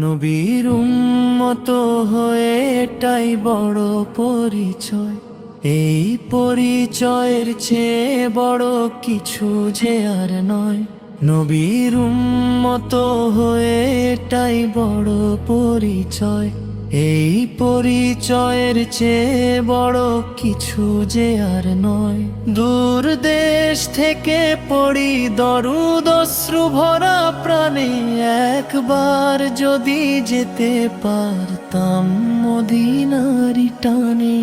নবীর উম্মত হয়ে এটাই বড় পরিচয়। এই পরিচয়ের চেয়ে বড় কিছু যে আর নয়। নবীর উম্মত হয়ে এটাই বড় পরিচয়। এই পরিচয়ের চেয়ে বড় কিছু যে আর নয়। দূর দেশ থেকে পড়ি দরুদ অশ্রু ভরা প্রাণে, একবার যদি যেতে পারতাম মদিনারি টানে।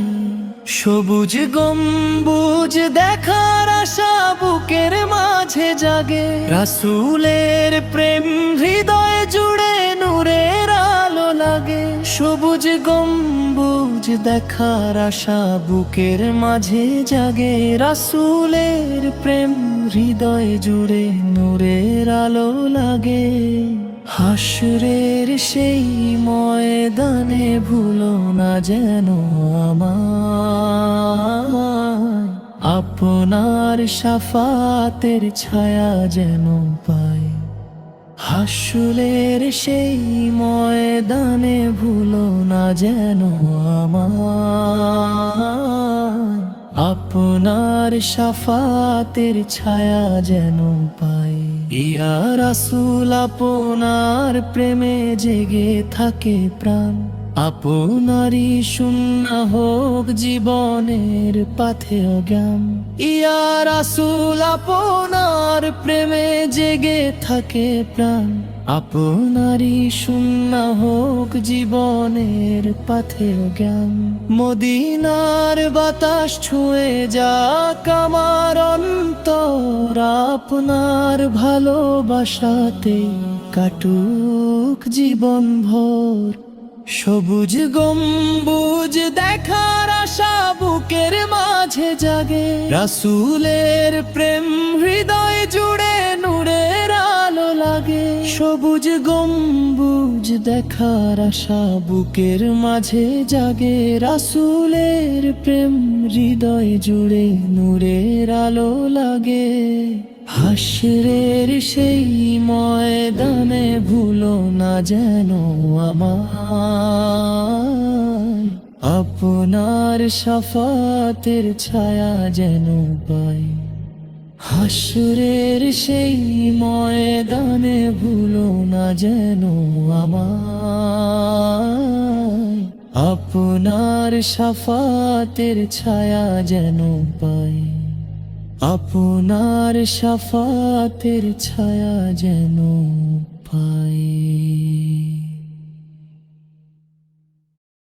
সবুজ গম্বুজ দেখার আশা বুকের মাঝে জাগে, রাসূলের প্রেম হৃদয় জুড়ে নূরের আলো লাগে। সবুজ গম্বুজ দেখার আশা বুকের মাঝে জাগে, রাসূলের প্রেম হৃদয় জুড়ে নূরের আলো লাগে। হাসরের সেই ময়দানে ভুলো না যেন আমায়, আপনার শাফাতের ছায়া যেন পাই। হাসরের সেই ময়দানে ভুলো না যেন আমায়, আপনার শাফাতের ছায়া যেন পাই। ইয়া রাসূল আপনার প্রেমে জেগে থাকে প্রাণ, আপনারই সুন্নাহ হোক জীবনের পাথে জ্ঞান। ইয়া রাসূল আপনার প্রেমে জেগে থাকে প্রাণ, আপনারই সুন্নাহ হোক জীবনের পাথে জ্ঞান। মদিনার বাতাস ছুঁয়ে যাক আমার অন্তর, আপনার ভালোবাসাতে কাটুক জীবন ভর। সবুজ গম্বুজ দেখার আশা বুকের মাঝে জাগে, রাসূলের প্রেম হৃদয় জুড়ে নূরের আলো লাগে। সবুজ গম্বুজ দেখার আশা বুকের মাঝে জাগে, রাসূলের প্রেম হৃদয় জুড়ে নূরের আলো লাগে। হাসরের সেই ময়দানে ভুলো না যেন আমায়, আপনার শাফাতের ছায়া যেন পাই। হাসরের সেই ময়দানে ভুলো না যেন আমায়, আপনার শাফাতের ছায়া যেন পাই। আপনার শাফাতের ছায়া যেন পাই।